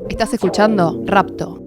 Estás escuchando Rapto.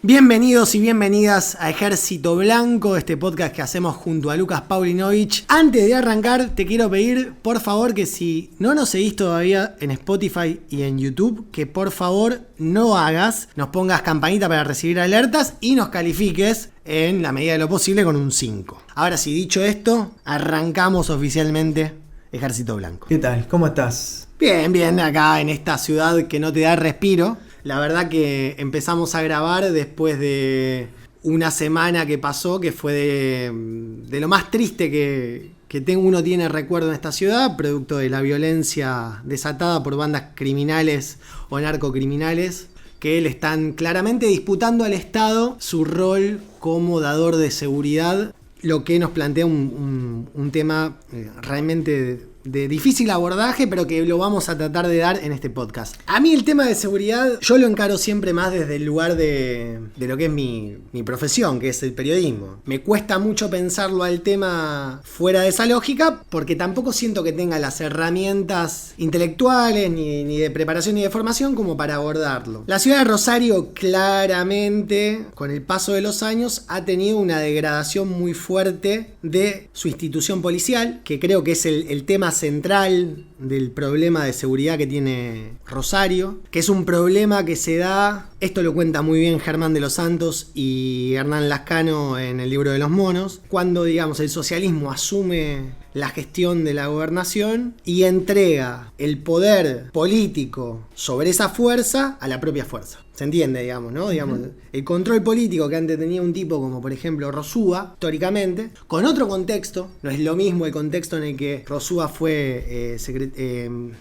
Bienvenidos y bienvenidas a Ejército Blanco, este podcast que hacemos junto a Lucas Paulinovich. Antes de arrancar, te quiero pedir, por favor, que si no nos seguís todavía en Spotify y en YouTube, que por favor no hagas, nos pongas campanita para recibir alertas y nos califiques en la medida de lo posible con un 5. Ahora sí, dicho esto, arrancamos oficialmente Ejército Blanco. ¿Qué tal? ¿Cómo estás? Bien, acá en esta ciudad que no te da respiro. La verdad que empezamos a grabar después de una semana que pasó, que fue de lo más triste que uno tiene recuerdo en esta ciudad, producto de la violencia desatada por bandas criminales o narcocriminales, que le están claramente disputando al Estado su rol como dador de seguridad, lo que nos plantea un tema realmente de difícil abordaje, pero que lo vamos a tratar de dar en este podcast. A mí el tema de seguridad, yo lo encaro siempre más desde el lugar de lo que es mi profesión, que es el periodismo. Me cuesta mucho pensarlo al tema fuera de esa lógica, porque tampoco siento que tenga las herramientas intelectuales, ni de preparación ni de formación como para abordarlo. La ciudad de Rosario claramente, con el paso de los años, ha tenido una degradación muy fuerte de su institución policial, que creo que es el tema central del problema de seguridad que tiene Rosario, que es un problema que se da, esto lo cuenta muy bien Germán de los Santos y Hernán Lascano en el libro de los monos, cuando, digamos, el socialismo asume la gestión de la gobernación y entrega el poder político sobre esa fuerza a la propia fuerza. Se entiende, digamos, ¿no? Digamos, el control político que antes tenía un tipo como, por ejemplo, Rosúa, históricamente, con otro contexto, no es lo mismo el contexto en el que Rosúa fue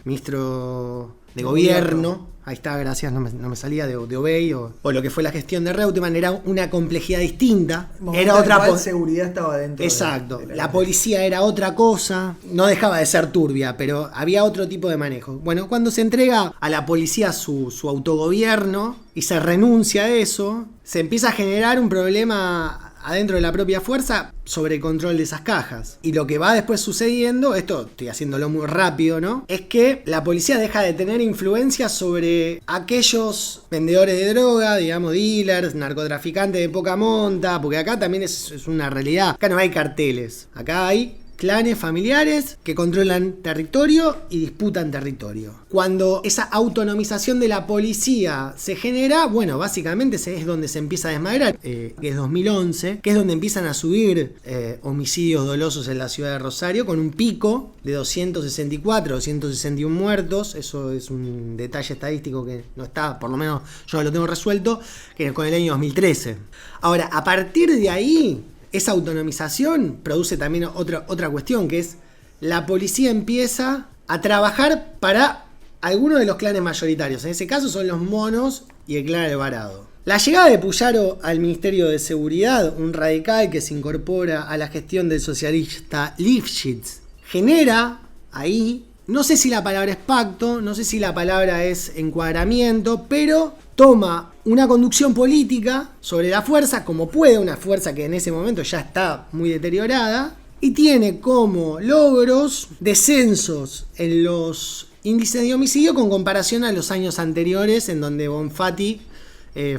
ministro de gobierno. Ahí está, gracias, no me salía de Obey o lo que fue la gestión de Reutemann, era una complejidad distinta. Era otra seguridad estaba dentro. Exacto, de la policía era otra cosa, no dejaba de ser turbia, pero había otro tipo de manejo. Bueno, cuando se entrega a la policía su autogobierno y se renuncia a eso, se empieza a generar un problema adentro de la propia fuerza sobre el control de esas cajas. Y lo que va después sucediendo, esto estoy haciéndolo muy rápido, ¿no? Es que la policía deja de tener influencia sobre aquellos vendedores de droga, digamos, dealers, narcotraficantes de poca monta, porque acá también es una realidad. Acá no hay carteles, acá hay clanes familiares que controlan territorio y disputan territorio. Cuando esa autonomización de la policía se genera, bueno, básicamente es donde se empieza a desmadrar, que es 2011, que es donde empiezan a subir homicidios dolosos en la ciudad de Rosario, con un pico de 264, 261 muertos. Eso es un detalle estadístico que no está, por lo menos yo lo tengo resuelto, que es con el año 2013. Ahora, a partir de ahí, esa autonomización produce también otra cuestión, que es la policía empieza a trabajar para algunos de los clanes mayoritarios. En ese caso son los monos y el clan Alvarado. La llegada de Puyaro al Ministerio de Seguridad, un radical que se incorpora a la gestión del socialista Lifshitz, genera ahí, no sé si la palabra es pacto, no sé si la palabra es encuadramiento, pero toma una conducción política sobre la fuerza, como puede, una fuerza que en ese momento ya está muy deteriorada, y tiene como logros descensos en los índices de homicidio con comparación a los años anteriores, en donde Bonfatti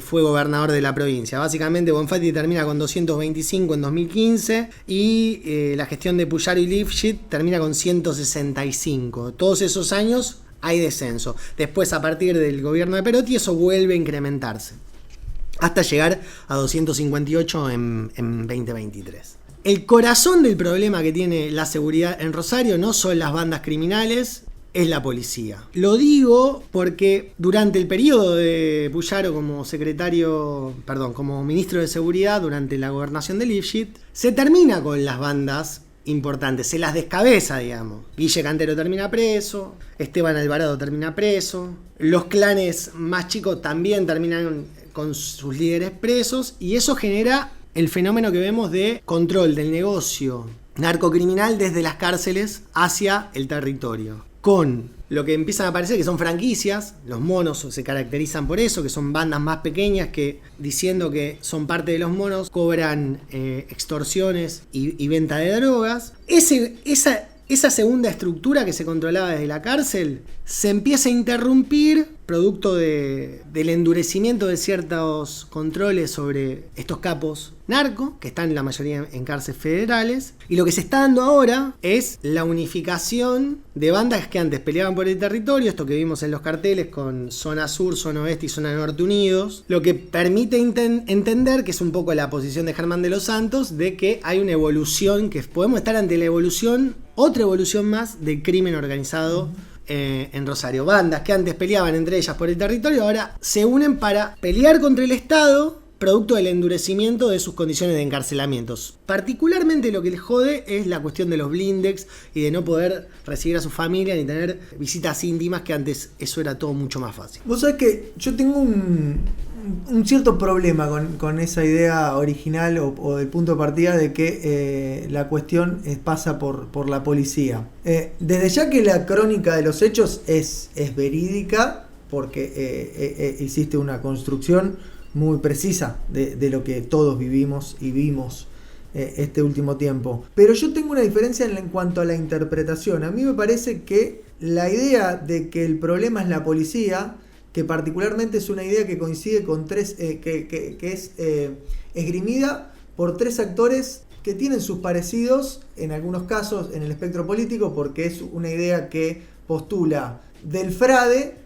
fue gobernador de la provincia. Básicamente Bonfatti termina con 225 en 2015 y la gestión de Puyaro y Lifshitz termina con 165. Todos esos años hay descenso. Después, a partir del gobierno de Perotti, eso vuelve a incrementarse hasta llegar a 258 en 2023. El corazón del problema que tiene la seguridad en Rosario no son las bandas criminales, es la policía. Lo digo porque durante el periodo de Puyaro como como ministro de Seguridad, durante la gobernación de Lifshitz, se termina con las bandas importantes, se las descabeza, digamos. Guille Cantero termina preso, Esteban Alvarado termina preso, los clanes más chicos también terminan con sus líderes presos, y eso genera el fenómeno que vemos de control del negocio narcocriminal desde las cárceles hacia el territorio. con lo que empiezan a aparecer que son franquicias. Los monos se caracterizan por eso, que son bandas más pequeñas que, diciendo que son parte de los monos, cobran extorsiones y venta de drogas. Esa segunda estructura que se controlaba desde la cárcel se empieza a interrumpir producto del endurecimiento de ciertos controles sobre estos capos narco, que están la mayoría en cárceles federales, y lo que se está dando ahora es la unificación de bandas que antes peleaban por el territorio, esto que vimos en los carteles con zona sur, zona oeste y zona norte unidos, lo que permite entender, que es un poco la posición de Germán de los Santos, de que hay una evolución, que podemos estar ante la evolución, otra evolución más del crimen organizado en Rosario. Bandas que antes peleaban entre ellas por el territorio, ahora se unen para pelear contra el Estado, producto del endurecimiento de sus condiciones de encarcelamientos. Particularmente lo que les jode es la cuestión de los blindex y de no poder recibir a su familia ni tener visitas íntimas, que antes eso era todo mucho más fácil. Vos sabés que yo tengo un cierto problema con esa idea original o del punto de partida de que la cuestión pasa por la policía. Desde ya que la crónica de los hechos es verídica, porque existe una construcción muy precisa de lo que todos vivimos y vimos este último tiempo. Pero yo tengo una diferencia en cuanto a la interpretación. A mí me parece que la idea de que el problema es la policía, que particularmente es una idea que coincide con tres, que es esgrimida por tres actores que tienen sus parecidos, en algunos casos, en el espectro político, porque es una idea que postula del frade,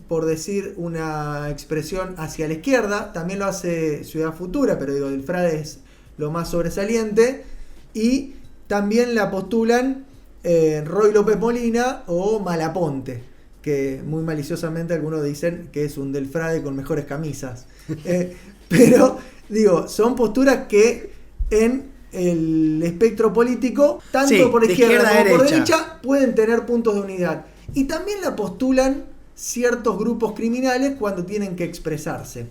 por decir una expresión, hacia la izquierda. También lo hace Ciudad Futura, pero digo, del frade es lo más sobresaliente. Y también la postulan Roy López Molina o Malaponte, que muy maliciosamente algunos dicen que es un del frade con mejores camisas. Pero digo, son posturas que en el espectro político, tanto por izquierda como por derecha, pueden tener puntos de unidad. Y también la postulan ciertos grupos criminales cuando tienen que expresarse.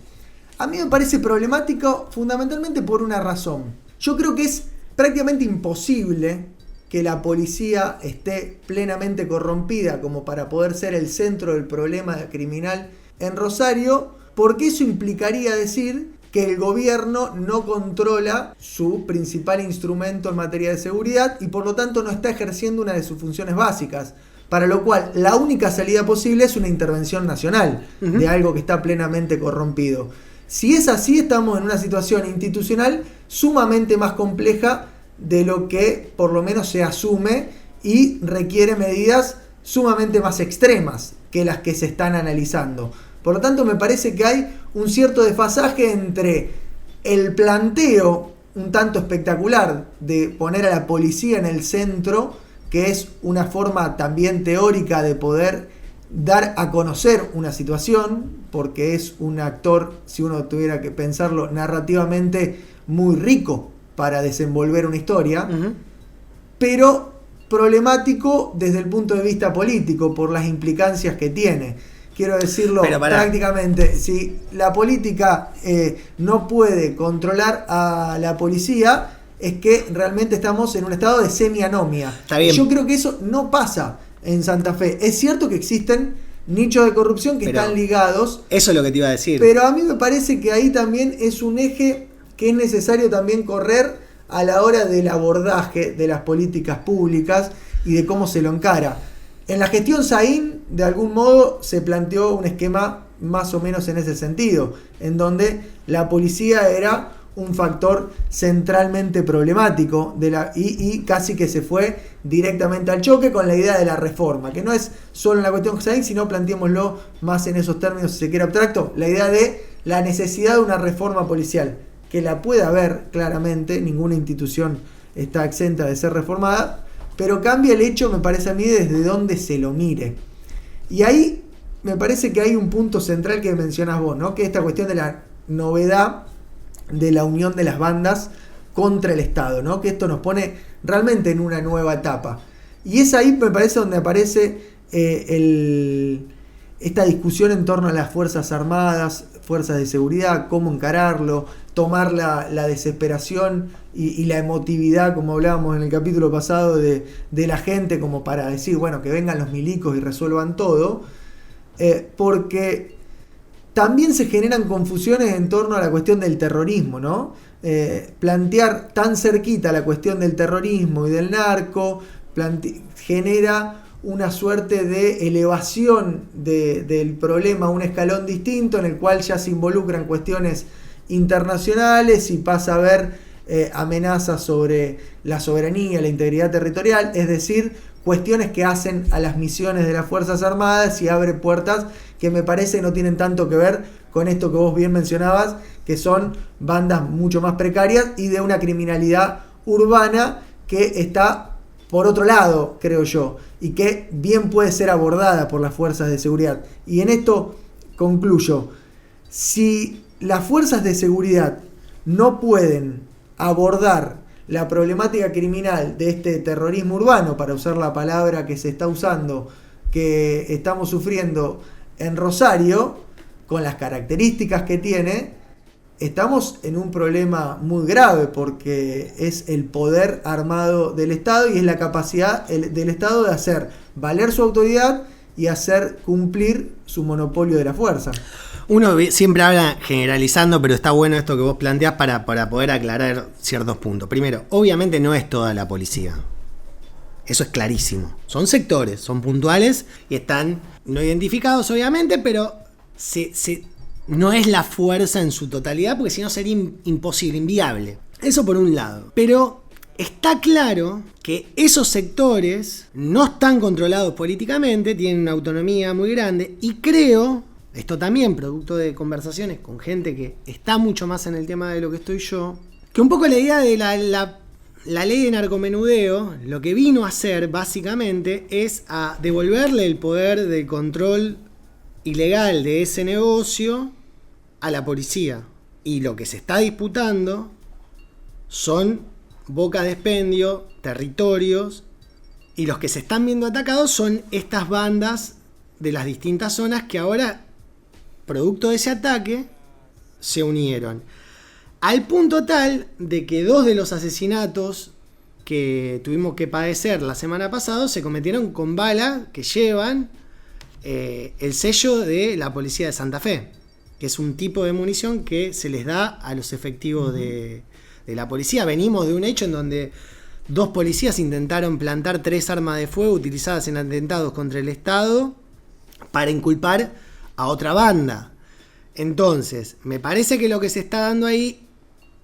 A mí me parece problemático fundamentalmente por una razón. Yo creo que es prácticamente imposible que la policía esté plenamente corrompida como para poder ser el centro del problema criminal en Rosario, porque eso implicaría decir que el gobierno no controla su principal instrumento en materia de seguridad y por lo tanto no está ejerciendo una de sus funciones básicas. Para lo cual, la única salida posible es una intervención nacional de algo que está plenamente corrompido. Si es así, estamos en una situación institucional sumamente más compleja de lo que por lo menos se asume y requiere medidas sumamente más extremas que las que se están analizando. Por lo tanto, me parece que hay un cierto desfasaje entre el planteo un tanto espectacular de poner a la policía en el centro, que es una forma también teórica de poder dar a conocer una situación, porque es un actor, si uno tuviera que pensarlo narrativamente, muy rico para desenvolver una historia, pero problemático desde el punto de vista político, por las implicancias que tiene. Quiero decirlo prácticamente, si la política no puede controlar a la policía, es que realmente estamos en un estado de semianomia. Yo creo que eso no pasa en Santa Fe. Es cierto que existen nichos de corrupción que están ligados. Eso es lo que te iba a decir. Pero a mí me parece que ahí también es un eje que es necesario también correr a la hora del abordaje de las políticas públicas y de cómo se lo encara. En la gestión Saín, de algún modo, se planteó un esquema más o menos en ese sentido, en donde la policía era un factor centralmente problemático y casi que se fue directamente al choque con la idea de la reforma, que no es solo en la cuestión Saín, sino planteémoslo más en esos términos, si se quiere abstracto, la idea de la necesidad de una reforma policial, que la puede haber claramente, ninguna institución está exenta de ser reformada, pero cambia el hecho, me parece a mí, desde donde se lo mire. Y ahí me parece que hay un punto central que mencionas vos, ¿no? Que es esta cuestión de la novedad de la unión de las bandas contra el Estado, ¿no? Que esto nos pone realmente en una nueva etapa. Y es ahí, me parece, donde aparece esta discusión en torno a las Fuerzas Armadas, fuerzas de seguridad, cómo encararlo, tomar la desesperación y la emotividad, como hablábamos en el capítulo pasado, de la gente como para decir, bueno, que vengan los milicos y resuelvan todo, porque también se generan confusiones en torno a la cuestión del terrorismo, ¿no? Plantear tan cerquita la cuestión del terrorismo y del narco genera una suerte de elevación del problema a un escalón distinto, en el cual ya se involucran cuestiones internacionales y pasa a haber amenazas sobre la soberanía, la integridad territorial, es decir, cuestiones que hacen a las misiones de las Fuerzas Armadas y abre puertas que me parece no tienen tanto que ver con esto que vos bien mencionabas, que son bandas mucho más precarias y de una criminalidad urbana que está por otro lado, creo yo, y que bien puede ser abordada por las fuerzas de seguridad. Y en esto concluyo, si las fuerzas de seguridad no pueden abordar la problemática criminal de este terrorismo urbano, para usar la palabra que se está usando, que estamos sufriendo en Rosario, con las características que tiene, estamos en un problema muy grave, porque es el poder armado del Estado y es la capacidad del Estado de hacer valer su autoridad y hacer cumplir su monopolio de la fuerza. Uno siempre habla generalizando, pero está bueno esto que vos planteás para poder aclarar ciertos puntos. Primero, obviamente no es toda la policía. Eso es clarísimo. Son sectores, son puntuales y están no identificados, obviamente, pero no es la fuerza en su totalidad, porque si no sería imposible, inviable. Eso por un lado. Pero está claro que esos sectores no están controlados políticamente, tienen una autonomía muy grande, y creo, esto también producto de conversaciones con gente que está mucho más en el tema de lo que estoy yo, que un poco la idea de la ley de narcomenudeo lo que vino a hacer básicamente es a devolverle el poder de control ilegal de ese negocio a la policía. Y lo que se está disputando son bocas de expendio, territorios, y los que se están viendo atacados son estas bandas de las distintas zonas que ahora, producto de ese ataque, se unieron. Al punto tal de que 2 de los asesinatos que tuvimos que padecer la semana pasada se cometieron con balas que llevan el sello de la policía de Santa Fe, que es un tipo de munición que se les da a los efectivos de la policía. Venimos de un hecho en donde 2 policías intentaron plantar 3 armas de fuego utilizadas en atentados contra el Estado para inculpar a otra banda. Entonces, me parece que lo que se está dando ahí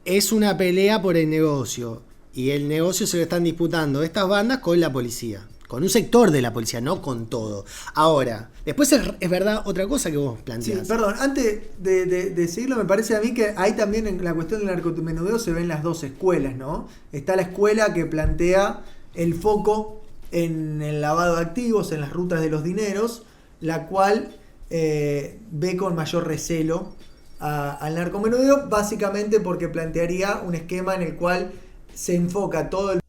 es una pelea por el negocio, y el negocio se lo están disputando estas bandas con la policía, con un sector de la policía, no con todo. Ahora, después es verdad otra cosa que vos planteás. Sí, perdón, antes de seguirlo, me parece a mí que ahí también en la cuestión del narcomenudeo se ven las 2 escuelas, ¿no? Está la escuela que plantea el foco en el lavado de activos, en las rutas de los dineros, la cual ve con mayor recelo al narcomenudeo, básicamente porque plantearía un esquema en el cual se enfoca todo el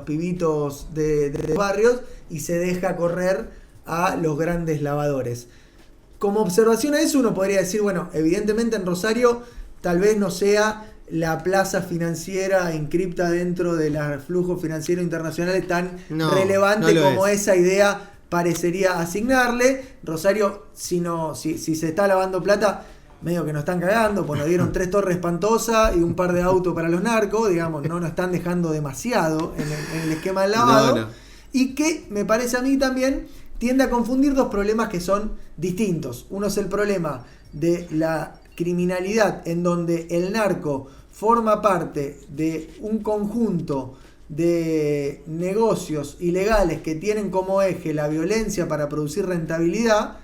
pibitos de barrios y se deja correr a los grandes lavadores. Como observación a eso, uno podría decir, bueno, evidentemente en Rosario tal vez no sea la plaza financiera inscripta dentro de los flujos financieros internacionales tan relevante como esa idea parecería asignarle. Rosario, si se está lavando plata, medio que nos están cagando, pues nos dieron 3 torres espantosas y un par de autos para los narcos, digamos, no nos están dejando demasiado en el esquema del lavado. No. Y que me parece a mí también tiende a confundir 2 problemas que son distintos. Uno es el problema de la criminalidad, en donde el narco forma parte de un conjunto de negocios ilegales que tienen como eje la violencia para producir rentabilidad,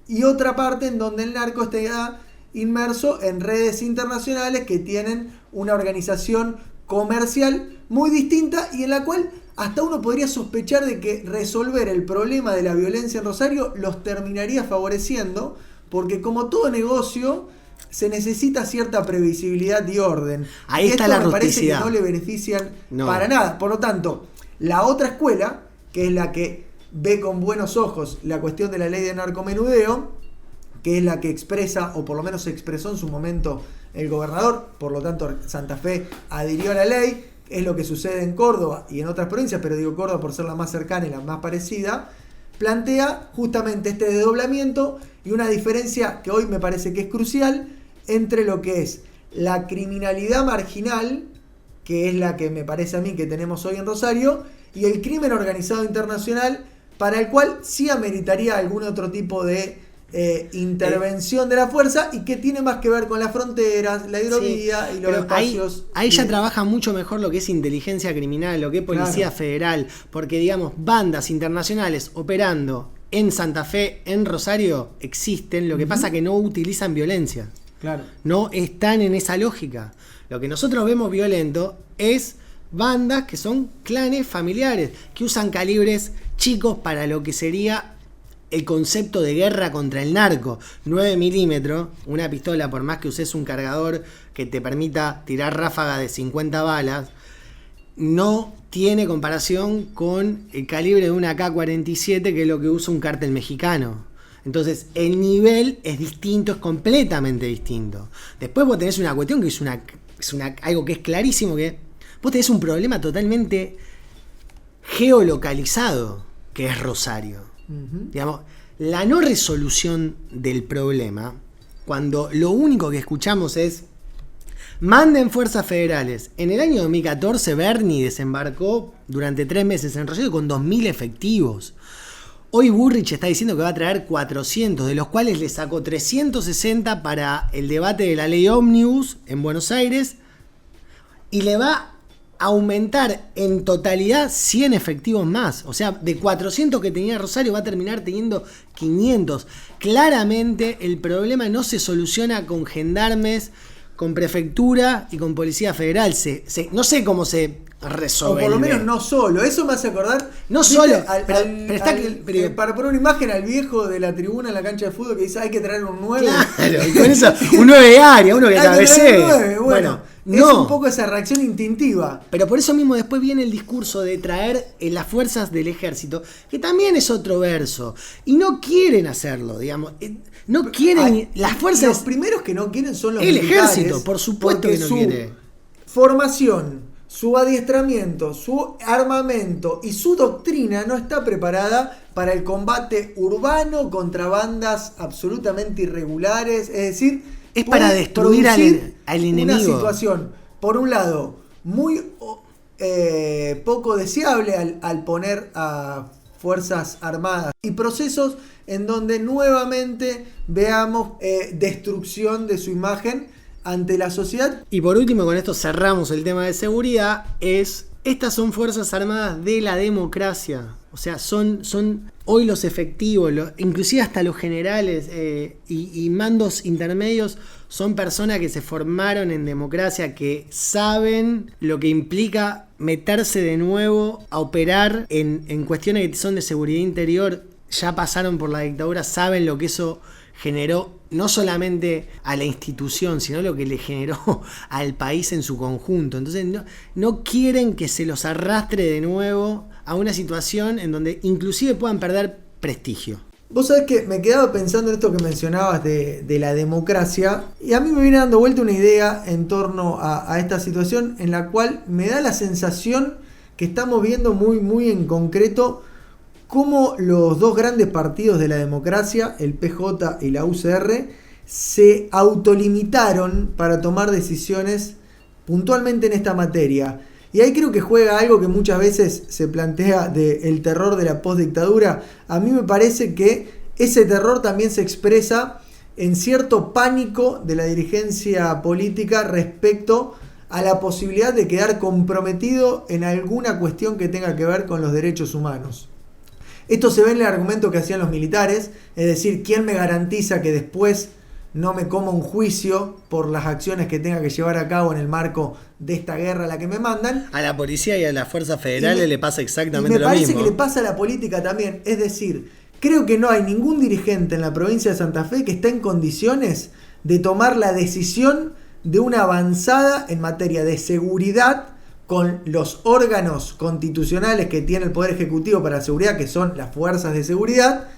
y otra parte en donde el narco está inmerso en redes internacionales que tienen una organización comercial muy distinta y en la cual hasta uno podría sospechar de que resolver el problema de la violencia en Rosario los terminaría favoreciendo, porque como todo negocio se necesita cierta previsibilidad y orden. Ahí está la rusticidad. Me parece que no le benefician para nada. Por lo tanto, la otra escuela, que es la que ve con buenos ojos la cuestión de la ley de narcomenudeo, que es la que expresa, o por lo menos se expresó en su momento el gobernador, por lo tanto Santa Fe adhirió a la ley. Es lo que sucede en Córdoba y en otras provincias, pero digo Córdoba por ser la más cercana y la más parecida, plantea justamente este desdoblamiento y una diferencia que hoy me parece que es crucial entre lo que es la criminalidad marginal, que es la que me parece a mí que tenemos hoy en Rosario, y el crimen organizado internacional, para el cual sí ameritaría algún otro tipo de intervención de la fuerza, y que tiene más que ver con las fronteras, la hidrovía y los espacios. Ahí ya trabaja mucho mejor lo que es inteligencia criminal, lo que es policía federal, porque digamos, bandas internacionales operando en Santa Fe, en Rosario, existen, lo que pasa que no utilizan violencia. Claro. No están en esa lógica. Lo que nosotros vemos violento es bandas que son clanes familiares, que usan calibres chicos para lo que sería el concepto de guerra contra el narco. 9 milímetros, una pistola, por más que uses un cargador que te permita tirar ráfaga de 50 balas, no tiene comparación con el calibre de una AK-47, que es lo que usa un cártel mexicano. Entonces, el nivel es distinto, es completamente distinto. Después vos tenés una cuestión que es algo que es clarísimo, que vos tenés un problema totalmente geolocalizado, que es Rosario. Digamos, la no resolución del problema, cuando lo único que escuchamos es manden fuerzas federales. En el año 2014 Bernie desembarcó durante 3 meses en Rosario con 2.000 efectivos. Hoy Burrich está diciendo que va a traer 400, de los cuales le sacó 360 para el debate de la ley Ómnibus en Buenos Aires, y le va aumentar en totalidad 100 efectivos más. O sea, de 400 que tenía Rosario va a terminar teniendo 500. Claramente el problema no se soluciona con gendarmes, con prefectura y con policía federal. No sé cómo se resuelve. O por lo menos no solo. Eso me hace acordar. No solo. Para poner una imagen al viejo de la tribuna en la cancha de fútbol que dice hay que traer un 9. Claro, y con eso, un 9 de área, uno que cabecee. Bueno, es un poco esa reacción instintiva. Pero por eso mismo después viene el discurso de traer las fuerzas del ejército, que también es otro verso. Y no quieren hacerlo, digamos. No quieren. Las fuerzas. Los primeros que no quieren son los el militares. El ejército, por supuesto que no quiere. Formación, su adiestramiento, su armamento y su doctrina no está preparada para el combate urbano contra bandas absolutamente irregulares. Es decir, es para destruir al enemigo. Una situación, por un lado, muy poco deseable al poner a fuerzas armadas y procesos en donde nuevamente veamos destrucción de su imagen ante la sociedad. Y por último, con esto cerramos el tema de seguridad, estas son fuerzas armadas de la democracia. O sea, son hoy los efectivos, inclusive hasta los generales y mandos intermedios, son personas que se formaron en democracia, que saben lo que implica meterse de nuevo a operar en cuestiones que son de seguridad interior. Ya pasaron por la dictadura, saben lo que eso generó, no solamente a la institución, sino lo que le generó al país en su conjunto. Entonces no quieren que se los arrastre de nuevo a una situación en donde inclusive puedan perder prestigio. Vos sabés que me quedaba pensando en esto que mencionabas de la democracia, y a mí me viene dando vuelta una idea en torno a esta situación, en la cual me da la sensación que estamos viendo muy, muy en concreto cómo los dos grandes partidos de la democracia, el PJ y la UCR, se autolimitaron para tomar decisiones puntualmente en esta materia. Y ahí creo que juega algo que muchas veces se plantea del terror de la postdictadura. A mí me parece que ese terror también se expresa en cierto pánico de la dirigencia política respecto a la posibilidad de quedar comprometido en alguna cuestión que tenga que ver con los derechos humanos. Esto se ve en el argumento que hacían los militares, es decir, ¿quién me garantiza que después no me coma un juicio por las acciones que tenga que llevar a cabo en el marco de esta guerra a la que me mandan? A la policía y a las fuerzas federales le pasa exactamente lo mismo. Me parece que le pasa a la política también, es decir, creo que no hay ningún dirigente en la provincia de Santa Fe que esté en condiciones de tomar la decisión de una avanzada en materia de seguridad con los órganos constitucionales que tiene el Poder Ejecutivo para la seguridad, que son las fuerzas de seguridad,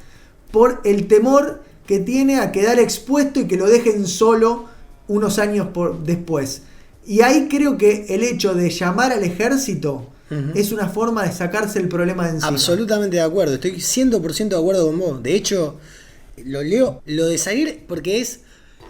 por el temor que tiene a quedar expuesto y que lo dejen solo unos años después. Y ahí creo que el hecho de llamar al ejército es una forma de sacarse el problema de encima. Absolutamente de acuerdo, estoy 100% de acuerdo con vos. De hecho, lo leo, lo de salir porque es,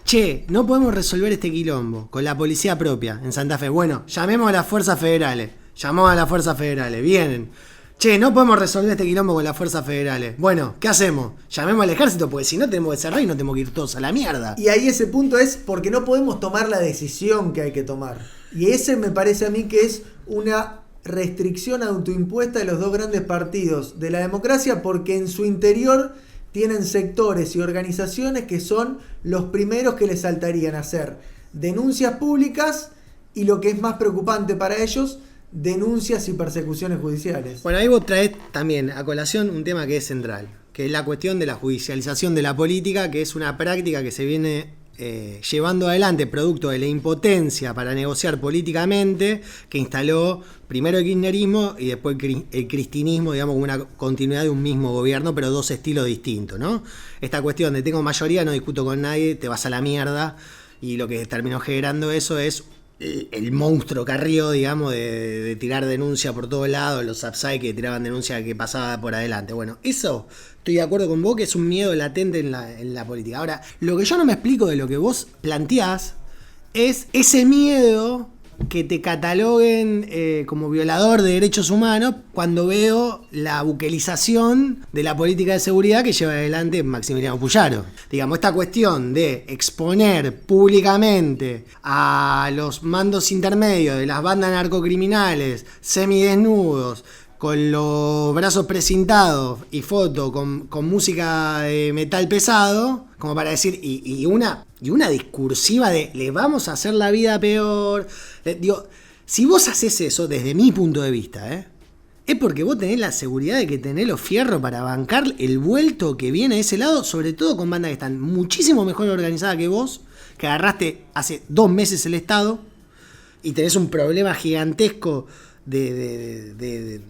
che, no podemos resolver este quilombo con la policía propia en Santa Fe. Bueno, llamemos a las fuerzas federales. Llamamos a las fuerzas federales, vienen. Che, no podemos resolver este quilombo con las fuerzas federales. Bueno, ¿qué hacemos? Llamemos al ejército, porque si no tenemos que cerrar y no tenemos que ir todos a la mierda. Y ahí ese punto es porque no podemos tomar la decisión que hay que tomar. Y ese me parece a mí que es una restricción autoimpuesta de los dos grandes partidos de la democracia, porque en su interior tienen sectores y organizaciones que son los primeros que les saltarían a hacer denuncias públicas y, lo que es más preocupante para ellos, denuncias y persecuciones judiciales. Bueno, ahí vos traés también a colación un tema que es central, que es la cuestión de la judicialización de la política, que es una práctica que se viene llevando adelante producto de la impotencia para negociar políticamente, que instaló primero el kirchnerismo y después el cristinismo, digamos, como una continuidad de un mismo gobierno, pero dos estilos distintos, ¿no? Esta cuestión de tengo mayoría, no discuto con nadie, te vas a la mierda, y lo que terminó generando eso es el monstruo Carrió, digamos, de tirar denuncia por todos lados, los Sapsai que tiraban denuncia que pasaba por adelante. Bueno, eso estoy de acuerdo con vos, que es un miedo latente en la política. Ahora, lo que yo no me explico de lo que vos planteás es ese miedo que te cataloguen como violador de derechos humanos cuando veo la buquelización de la política de seguridad que lleva adelante Maximiliano Puyaro. Digamos, esta cuestión de exponer públicamente a los mandos intermedios de las bandas narcocriminales semidesnudos, con los brazos precintados y foto con música de metal pesado, como para decir, y una discursiva de le vamos a hacer la vida peor. Digo, si vos haces eso, desde mi punto de vista, es porque vos tenés la seguridad de que tenés los fierros para bancar el vuelto que viene de ese lado, sobre todo con bandas que están muchísimo mejor organizadas que vos, que agarraste hace 2 meses el Estado y tenés un problema gigantesco del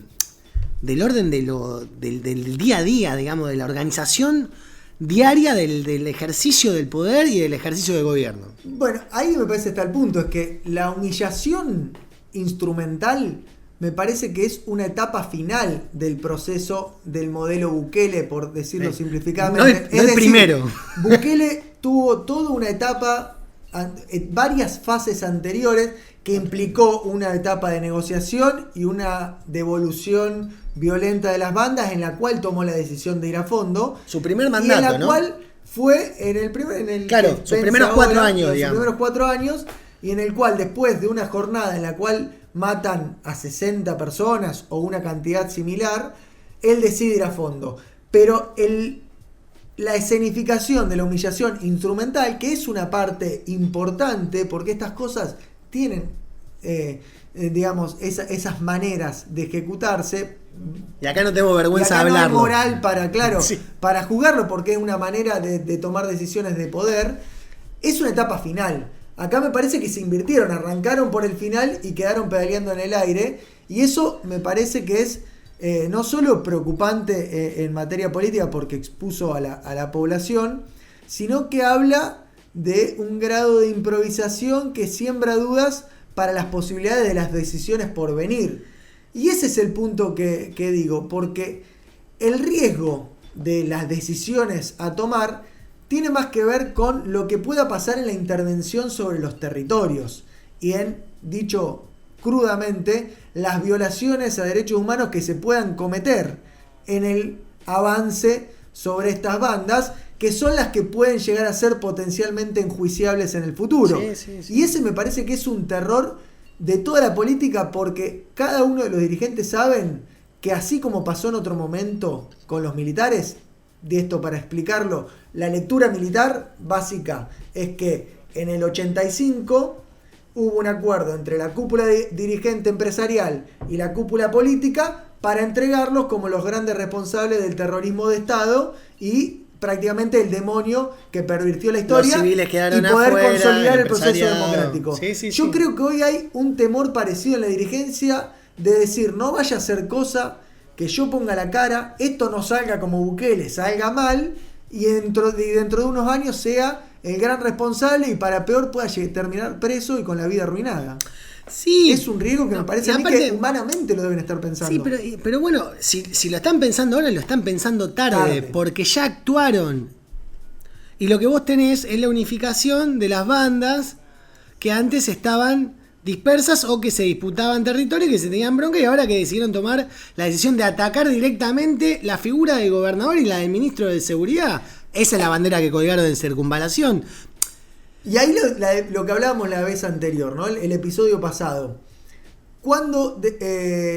orden del día a día, digamos, de la organización diaria del ejercicio del poder y del ejercicio del gobierno. Bueno, ahí me parece está el punto, es que la humillación instrumental me parece que es una etapa final del proceso del modelo Bukele, por decirlo simplificadamente. No es primero. Bukele tuvo toda una etapa, varias fases anteriores, que implicó una etapa de negociación y una devolución violenta de las bandas, en la cual tomó la decisión de ir a fondo. Su primer mandato, y en la ¿no? cual fue claro, sus primeros 4 años, digamos. Sus primeros 4 años, y en el cual, después de una jornada en la cual matan a 60 personas o una cantidad similar, él decide ir a fondo. Pero la escenificación de la humillación instrumental, que es una parte importante, porque estas cosas tienen, digamos, esas maneras de ejecutarse. Y acá no tengo vergüenza de hablarlo. No hay moral para, sí, para jugarlo, porque es una manera de tomar decisiones de poder. Es una etapa final. Acá me parece que se invirtieron, arrancaron por el final y quedaron pedaleando en el aire. Y eso me parece que es no solo preocupante en materia política porque expuso a la población, sino que habla de un grado de improvisación que siembra dudas para las posibilidades de las decisiones por venir. Y ese es el punto que digo, porque el riesgo de las decisiones a tomar tiene más que ver con lo que pueda pasar en la intervención sobre los territorios y en, dicho crudamente, las violaciones a derechos humanos que se puedan cometer en el avance sobre estas bandas, que son las que pueden llegar a ser potencialmente enjuiciables en el futuro. Sí. Y ese me parece que es un terror de toda la política, porque cada uno de los dirigentes saben que, así como pasó en otro momento con los militares, de esto para explicarlo, la lectura militar básica es que en el 85 hubo un acuerdo entre la cúpula dirigente empresarial y la cúpula política para entregarlos como los grandes responsables del terrorismo de Estado y prácticamente el demonio que pervirtió la historia, los civiles quedaron y poder afuera, consolidar el proceso democrático. Yo creo que hoy hay un temor parecido en la dirigencia de decir, no vaya a ser cosa que yo ponga la cara, esto no salga como Bukele, salga mal, y dentro de unos años sea el gran responsable y para peor pueda terminar preso y con la vida arruinada. Sí. Es un riesgo que me parece a mí que humanamente lo deben estar pensando. Sí, pero bueno, si lo están pensando ahora, lo están pensando tarde, porque ya actuaron. Y lo que vos tenés es la unificación de las bandas que antes estaban dispersas o que se disputaban territorio y que se tenían bronca, y ahora que decidieron tomar la decisión de atacar directamente la figura del gobernador y la del ministro de Seguridad. Esa es la bandera que colgaron en Circunvalación. Y ahí lo que hablábamos la vez anterior, ¿no? El episodio pasado. ¿Cuándo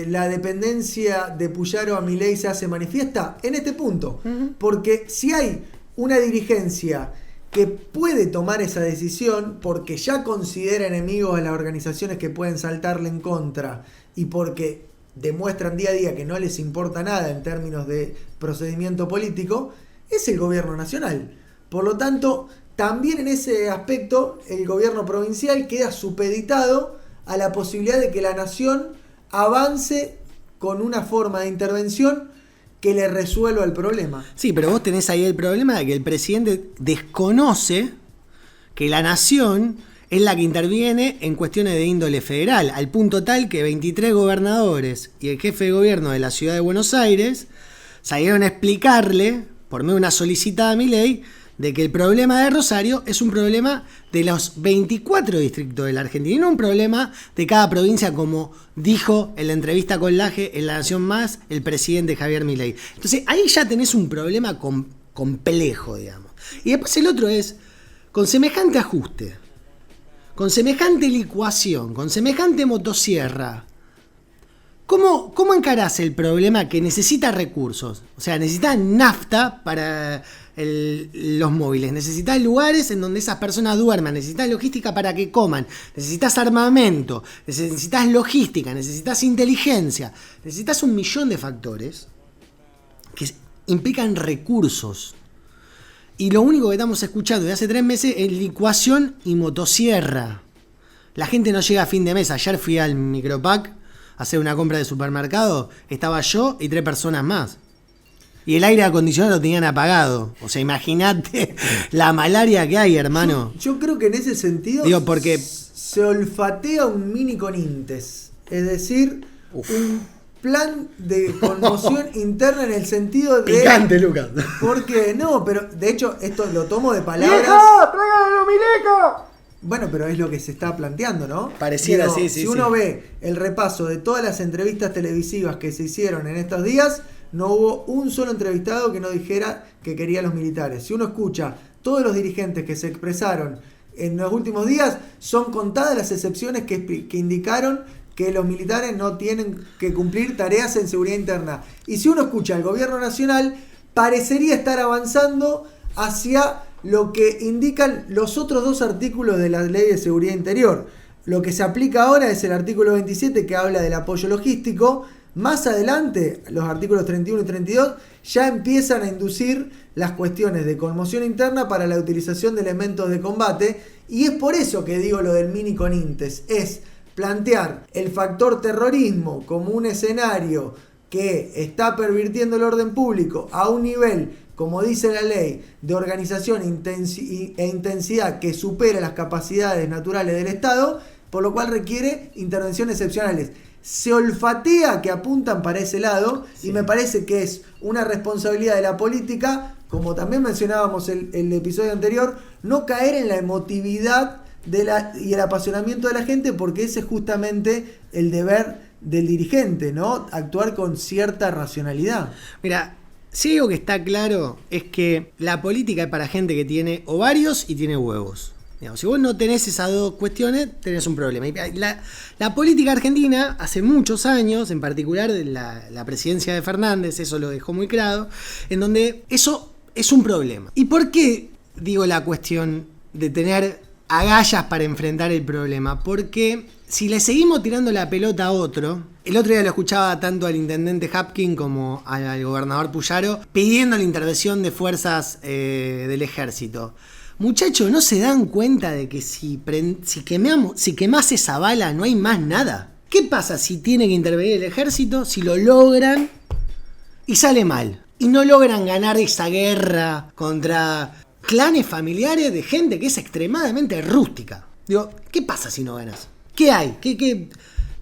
la dependencia de Puyaro a Milei se hace manifiesta? En este punto. Porque si hay una dirigencia que puede tomar esa decisión porque ya considera enemigos a las organizaciones que pueden saltarle en contra y porque demuestran día a día que no les importa nada en términos de procedimiento político, es el gobierno nacional. Por lo tanto, también en ese aspecto el gobierno provincial queda supeditado a la posibilidad de que la nación avance con una forma de intervención que le resuelva el problema. Sí, pero vos tenés ahí el problema de que el presidente desconoce que la nación es la que interviene en cuestiones de índole federal, al punto tal que 23 gobernadores y el jefe de gobierno de la ciudad de Buenos Aires salieron a explicarle, por medio de una solicitada a Milei, de que el problema de Rosario es un problema de los 24 distritos de la Argentina y no un problema de cada provincia, como dijo en la entrevista con Laje en La Nación Más el presidente Javier Milei. Entonces ahí ya tenés un problema complejo, digamos. Y después el otro es, con semejante ajuste, con semejante licuación, con semejante motosierra, ¿cómo encarás el problema que necesita recursos? O sea, necesita nafta para los móviles, necesitas lugares en donde esas personas duerman, necesitas logística para que coman, necesitas armamento, necesitas logística, necesitas inteligencia, necesitas un millón de factores que implican recursos. Y lo único que estamos escuchando de hace 3 meses es licuación y motosierra. La gente no llega a fin de mes. Ayer fui al Micropac a hacer una compra de supermercado, estaba yo y 3 personas más. Y el aire acondicionado lo tenían apagado. O sea, imagínate la malaria que hay, hermano. Yo creo que en ese sentido porque se olfatea un mini Conintes. Es decir, un plan de conmoción interna en el sentido de... Picante, Lucas. Porque no, pero de hecho esto lo tomo de palabras... ¡Vieja! ¡Tráiganlo, Mileca! Bueno, pero es lo que se está planteando, ¿no? Pareciera, sí. Si uno ve el repaso de todas las entrevistas televisivas que se hicieron en estos días, no hubo un solo entrevistado que no dijera que quería a los militares. Si uno escucha todos los dirigentes que se expresaron en los últimos días, son contadas las excepciones que indicaron que los militares no tienen que cumplir tareas en seguridad interna. Y si uno escucha al gobierno nacional, parecería estar avanzando hacia lo que indican los otros 2 artículos de la Ley de Seguridad Interior. Lo que se aplica ahora es el artículo 27, que habla del apoyo logístico. Más adelante, los artículos 31 y 32 ya empiezan a inducir las cuestiones de conmoción interna para la utilización de elementos de combate, y es por eso que digo lo del mini Conintes, es plantear el factor terrorismo como un escenario que está pervirtiendo el orden público a un nivel, como dice la ley, de organización e intensidad que supera las capacidades naturales del Estado, por lo cual requiere intervenciones excepcionales. Se olfatea que apuntan para ese lado, sí. Y me parece que es una responsabilidad de la política, como también mencionábamos el episodio anterior, no caer en la emotividad y el apasionamiento de la gente, porque ese es justamente el deber del dirigente, ¿no? Actuar con cierta racionalidad. Mira, si algo que está claro es que la política es para gente que tiene ovarios y tiene huevos. Digamos, si vos no tenés esas 2 cuestiones, tenés un problema. La política argentina, hace muchos años, en particular la presidencia de Fernández, eso lo dejó muy claro, en donde eso es un problema. ¿Y por qué digo la cuestión de tener agallas para enfrentar el problema? Porque si le seguimos tirando la pelota a otro, el otro día lo escuchaba tanto al intendente Hapkin como al gobernador Puyaro pidiendo la intervención de fuerzas del ejército. Muchachos, ¿no se dan cuenta de que si quemás esa bala no hay más nada? ¿Qué pasa si tiene que intervenir el ejército, si lo logran y sale mal? Y no logran ganar esa guerra contra clanes familiares de gente que es extremadamente rústica. Digo, ¿qué pasa si no ganas? ¿Qué hay? ¿Qué?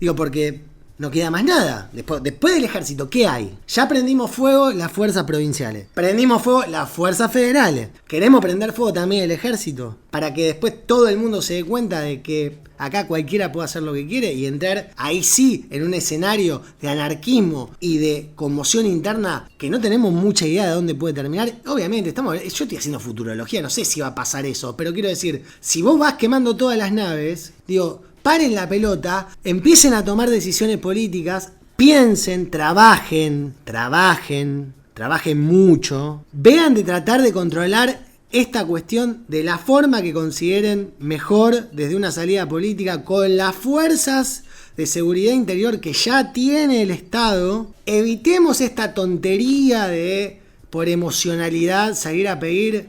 Digo, porque no queda más nada. Después del ejército, ¿qué hay? Ya prendimos fuego las fuerzas provinciales. Prendimos fuego las fuerzas federales. Queremos prender fuego también el ejército. Para que después todo el mundo se dé cuenta de que acá cualquiera puede hacer lo que quiere y entrar ahí sí en un escenario de anarquismo y de conmoción interna que no tenemos mucha idea de dónde puede terminar. Obviamente, yo estoy haciendo futurología, no sé si va a pasar eso, pero quiero decir, si vos vas quemando todas las naves, digo, paren la pelota, empiecen a tomar decisiones políticas, piensen, trabajen mucho, vean de tratar de controlar esta cuestión de la forma que consideren mejor desde una salida política con las fuerzas de seguridad interior que ya tiene el Estado. Evitemos esta tontería de por emocionalidad salir a pedir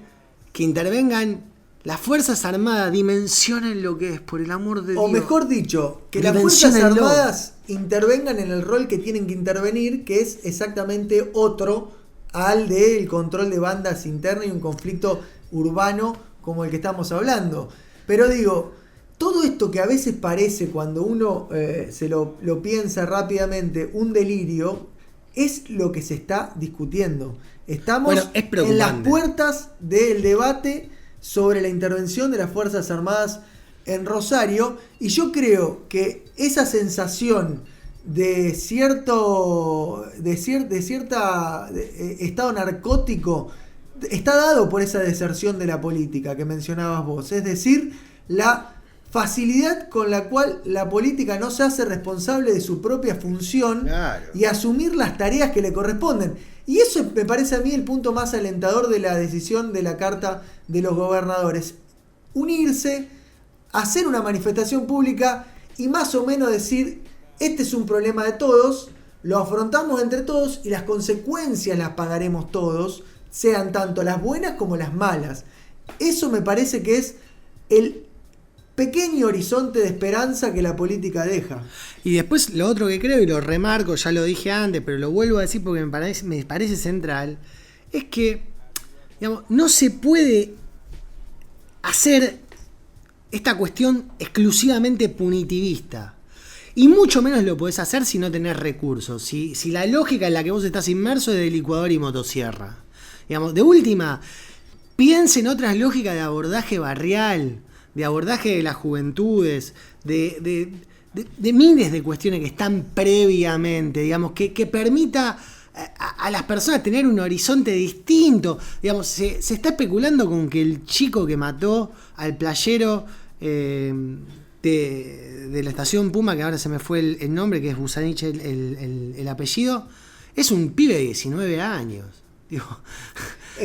que intervengan las Fuerzas Armadas. Dimensionen lo que es, por el amor de Dios. O mejor dicho, que las Fuerzas Armadas intervengan en el rol que tienen que intervenir, que es exactamente otro al del control de bandas internas y un conflicto urbano como el que estamos hablando. Pero digo, todo esto que a veces parece, cuando uno se lo piensa rápidamente, un delirio, es lo que se está discutiendo. Estamos en las puertas del debate sobre la intervención de las Fuerzas Armadas en Rosario, y yo creo que esa sensación de cierto estado narcótico está dado por esa deserción de la política que mencionabas vos, es decir, la facilidad con la cual la política no se hace responsable de su propia función, claro, y asumir las tareas que le corresponden. Y eso me parece a mí el punto más alentador de la decisión de la Carta de los Gobernadores. Unirse, hacer una manifestación pública y más o menos decir: este es un problema de todos, lo afrontamos entre todos y las consecuencias las pagaremos todos, sean tanto las buenas como las malas. Eso me parece que es el pequeño horizonte de esperanza que la política deja. Y después lo otro que creo, y lo remarco, ya lo dije antes, pero lo vuelvo a decir porque me parece central, es que, digamos, no se puede hacer esta cuestión exclusivamente punitivista. Y mucho menos lo podés hacer si no tenés recursos. Si la lógica en la que vos estás inmerso es de licuador y motosierra. Digamos, de última, piensa en otras lógicas de abordaje barrial, de abordaje de las juventudes, de miles de cuestiones que están previamente, digamos, que permita a las personas tener un horizonte distinto. Digamos, se está especulando con que el chico que mató al playero de la estación Puma, que ahora se me fue el nombre, que es Busanich el apellido, es un pibe de 19 años.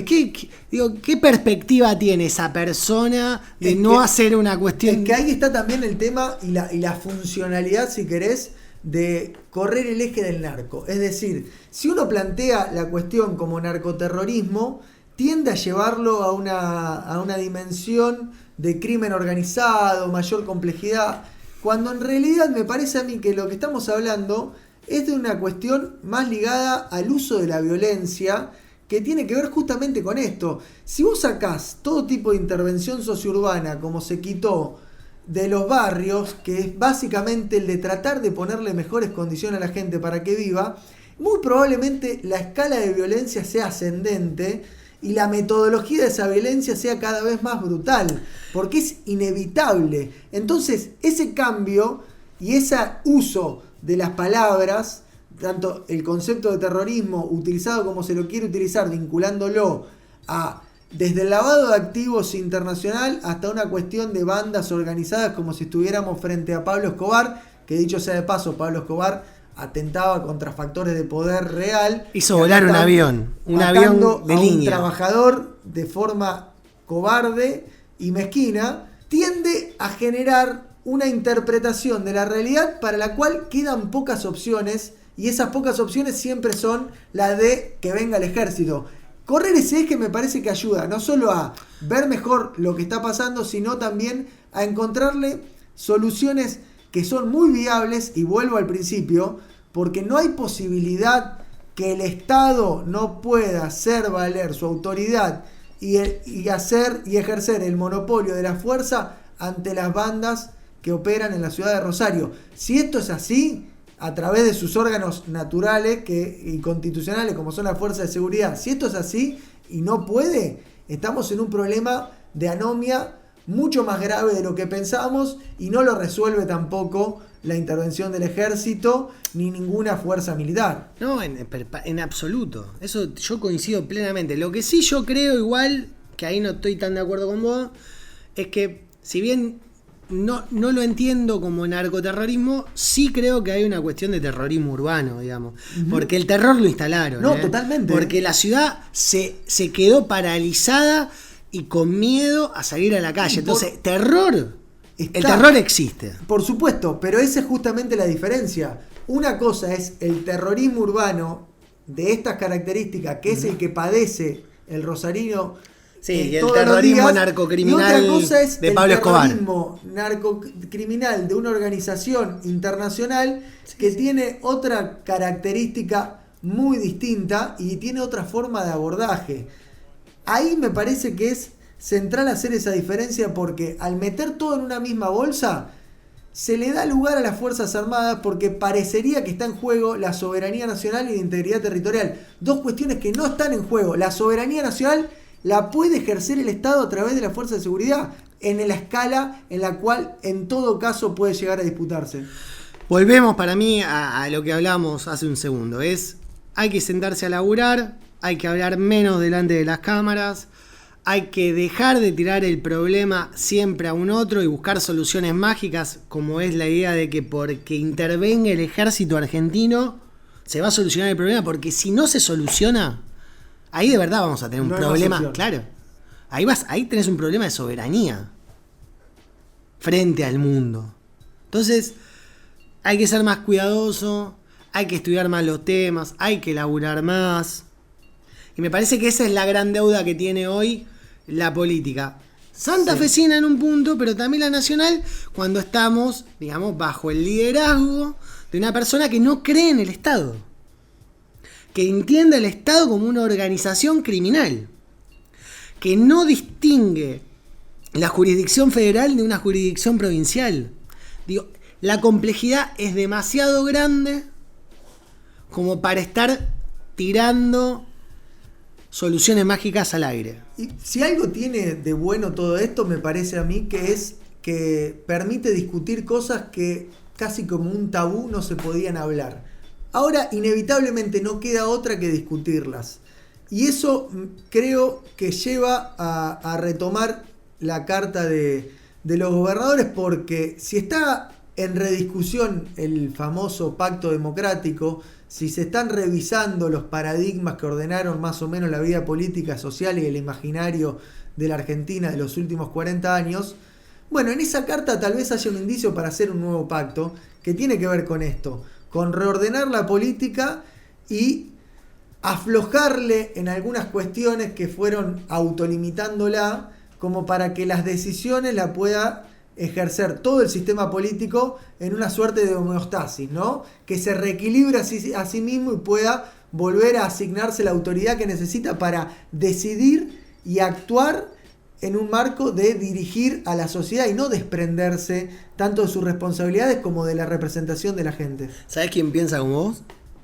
¿Qué perspectiva tiene esa persona de no hacer una cuestión? Es que ahí está también el tema y la funcionalidad, si querés, de correr el eje del narco. Es decir, si uno plantea la cuestión como narcoterrorismo, tiende a llevarlo a una dimensión de crimen organizado, mayor complejidad, cuando en realidad me parece a mí que lo que estamos hablando es de una cuestión más ligada al uso de la violencia, que tiene que ver justamente con esto. Si vos sacás todo tipo de intervención sociourbana, como se quitó de los barrios, que es básicamente el de tratar de ponerle mejores condiciones a la gente para que viva, muy probablemente la escala de violencia sea ascendente y la metodología de esa violencia sea cada vez más brutal, porque es inevitable. Entonces, ese cambio y ese uso de las palabras, tanto el concepto de terrorismo utilizado como se lo quiere utilizar, vinculándolo a desde el lavado de activos internacional hasta una cuestión de bandas organizadas, como si estuviéramos frente a Pablo Escobar, que dicho sea de paso, Pablo Escobar atentaba contra factores de poder real. Hizo volar un avión de línea. Un trabajador de forma cobarde y mezquina, tiende a generar una interpretación de la realidad para la cual quedan pocas opciones, y esas pocas opciones siempre son la de que venga el ejército. Correr ese eje me parece que ayuda no solo a ver mejor lo que está pasando, sino también a encontrarle soluciones que son muy viables, y vuelvo al principio, porque no hay posibilidad que el Estado no pueda hacer valer su autoridad y hacer y ejercer el monopolio de la fuerza ante las bandas que operan en la ciudad de Rosario. Si esto es así, a través de sus órganos naturales y constitucionales como son las fuerzas de seguridad, si esto es así y no puede, estamos en un problema de anomia mucho más grave de lo que pensábamos, y no lo resuelve tampoco la intervención del ejército ni ninguna fuerza militar. No, en absoluto. Eso yo coincido plenamente. Lo que sí yo creo, igual, que ahí no estoy tan de acuerdo con vos, es que si bien no lo entiendo como narcoterrorismo, sí creo que hay una cuestión de terrorismo urbano, digamos. Uh-huh. Porque el terror lo instalaron. No, totalmente. Porque la ciudad se quedó paralizada y con miedo a salir a la calle. Entonces, el terror existe. Por supuesto, pero esa es justamente la diferencia. Una cosa es el terrorismo urbano de estas características, que es el que padece el rosarino. Sí, y el terrorismo narcocriminal y otra cosa es de Pablo Escobar. El terrorismo narcocriminal de una organización internacional que tiene otra característica muy distinta y tiene otra forma de abordaje. Ahí me parece que es central hacer esa diferencia, porque al meter todo en una misma bolsa se le da lugar a las Fuerzas Armadas, porque parecería que está en juego la soberanía nacional y la integridad territorial. Dos cuestiones que no están en juego. La soberanía nacional la puede ejercer el Estado a través de las fuerzas de seguridad en la escala en la cual en todo caso puede llegar a disputarse. Volvemos para mí a lo que hablamos hace un segundo. Hay que sentarse a laburar, hay que hablar menos delante de las cámaras, hay que dejar de tirar el problema siempre a un otro y buscar soluciones mágicas, como es la idea de que porque intervenga el ejército argentino se va a solucionar el problema, porque si no se soluciona, ahí de verdad vamos a tener un problema. Claro, ahí tenés un problema de soberanía frente al mundo. Entonces hay que ser más cuidadoso, hay que estudiar más los temas, hay que laburar más. Y me parece que esa es la gran deuda que tiene hoy la política santafesina en un punto, pero también la nacional, cuando estamos, digamos, bajo el liderazgo de una persona que no cree en el Estado, que entiende el Estado como una organización criminal, que no distingue la jurisdicción federal de una jurisdicción provincial. Digo, la complejidad es demasiado grande como para estar tirando soluciones mágicas al aire. Y si algo tiene de bueno todo esto, me parece a mí, que es que permite discutir cosas que casi como un tabú no se podían hablar. Ahora inevitablemente no queda otra que discutirlas. Y eso creo que lleva a retomar la carta de los gobernadores, porque si está en rediscusión el famoso pacto democrático, si se están revisando los paradigmas que ordenaron más o menos la vida política, social y el imaginario de la Argentina de los últimos 40 años, bueno, en esa carta tal vez haya un indicio para hacer un nuevo pacto que tiene que ver con esto, con reordenar la política y aflojarle en algunas cuestiones que fueron autolimitándola, como para que las decisiones la pueda ejercer todo el sistema político en una suerte de homeostasis, ¿no? Que se reequilibre a sí mismo y pueda volver a asignarse la autoridad que necesita para decidir y actuar en un marco de dirigir a la sociedad y no desprenderse tanto de sus responsabilidades como de la representación de la gente. ¿Sabés quién piensa como vos?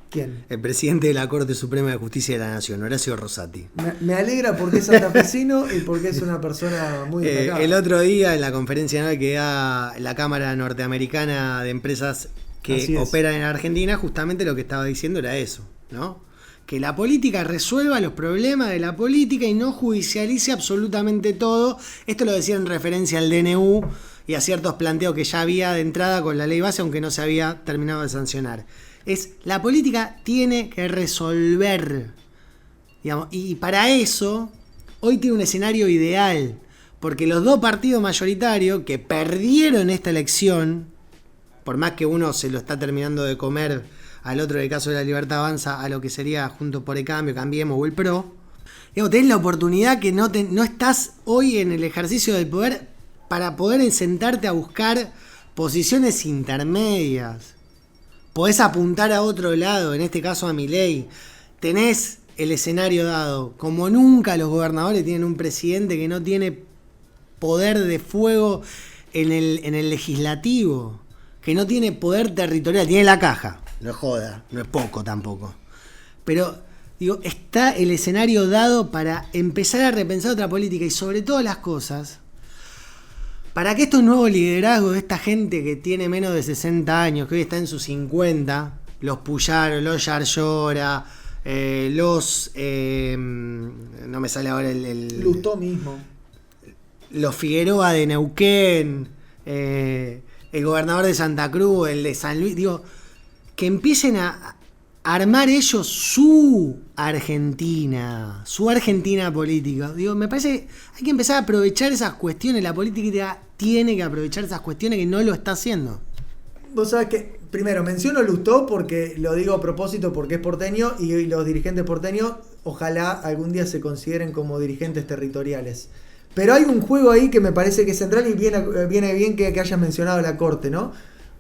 ¿Quién? El presidente de la Corte Suprema de Justicia de la Nación, Horacio Rosati. Me alegra porque es santafesino y porque es una persona muy destacada. El otro día, en la conferencia anual que da la Cámara Norteamericana de Empresas que operan en Argentina, justamente lo que estaba diciendo era eso, ¿no? Que la política resuelva los problemas de la política y no judicialice absolutamente todo. Esto lo decía en referencia al DNU y a ciertos planteos que ya había de entrada con la ley base, aunque no se había terminado de sancionar. La política tiene que resolver, digamos, y para eso hoy tiene un escenario ideal, porque los dos partidos mayoritarios que perdieron esta elección, por más que uno se lo está terminando de comer al otro, en el caso de La Libertad Avanza, a lo que sería Juntos por el Cambio, Cambiemos o el PRO, digamos, tenés la oportunidad que no estás hoy en el ejercicio del poder para poder sentarte a buscar posiciones intermedias. Podés apuntar a otro lado, en este caso a Milei. Tenés el escenario dado. Como nunca los gobernadores tienen un presidente que no tiene poder de fuego en el legislativo, que no tiene poder territorial, tiene la caja, no joda, no es poco tampoco. Pero, digo, está el escenario dado para empezar a repensar otra política y sobre todas las cosas, para que estos nuevos liderazgos de esta gente que tiene menos de 60 años, que hoy está en sus 50, los Puyaro, los Yarlora, no me sale ahora Lustó mismo. Los Figueroa de Neuquén, el gobernador de Santa Cruz, el de San Luis, digo, que empiecen a armar ellos su Argentina política. Digo, me parece que hay que empezar a aprovechar esas cuestiones, la política tiene que aprovechar esas cuestiones que no lo está haciendo. Vos sabés que, primero, menciono Lustó porque lo digo a propósito porque es porteño y los dirigentes porteños ojalá algún día se consideren como dirigentes territoriales. Pero hay un juego ahí que me parece que es central y viene bien que hayas mencionado la Corte, ¿no?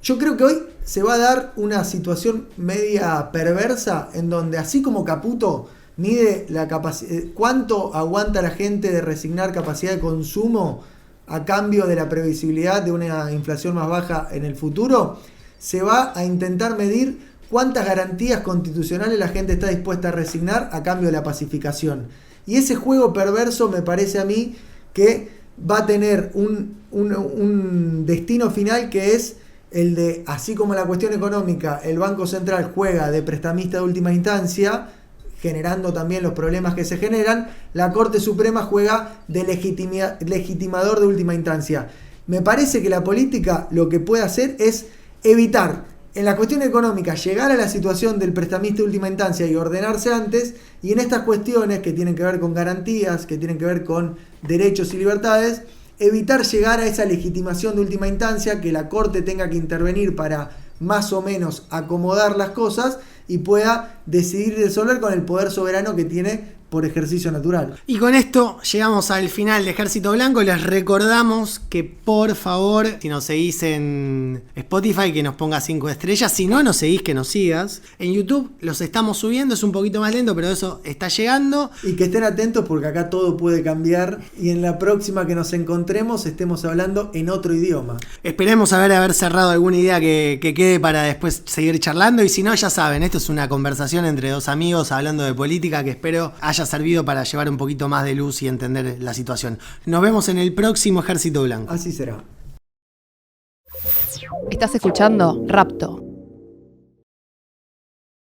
Yo creo que hoy se va a dar una situación media perversa en donde así como Caputo mide la capacidad, cuánto aguanta la gente de resignar capacidad de consumo a cambio de la previsibilidad de una inflación más baja en el futuro, se va a intentar medir cuántas garantías constitucionales la gente está dispuesta a resignar a cambio de la pacificación. Y ese juego perverso me parece a mí que va a tener un destino final que es el de, así como la cuestión económica, el Banco Central juega de prestamista de última instancia, generando también los problemas que se generan, la Corte Suprema juega de legitimador de última instancia. Me parece que la política lo que puede hacer es evitar, en la cuestión económica, llegar a la situación del prestamista de última instancia y ordenarse antes, y en estas cuestiones que tienen que ver con garantías, que tienen que ver con derechos y libertades, evitar llegar a esa legitimación de última instancia, que la Corte tenga que intervenir para más o menos acomodar las cosas y pueda decidir resolver con el poder soberano que tiene por ejercicio natural. Y con esto llegamos al final de Ejército Blanco. Les recordamos que por favor, si nos seguís en Spotify, que nos pongas 5 estrellas. Si no nos seguís, que nos sigas. En YouTube los estamos subiendo, es un poquito más lento, pero eso está llegando. Y que estén atentos porque acá todo puede cambiar y en la próxima que nos encontremos estemos hablando en otro idioma. Esperemos haber cerrado alguna idea que quede para después seguir charlando. Y si no, ya saben, esto es una conversación entre dos amigos hablando de política que espero haya servido para llevar un poquito más de luz y entender la situación. Nos vemos en el próximo Ejército Blanco. Así será. Estás escuchando Rapto.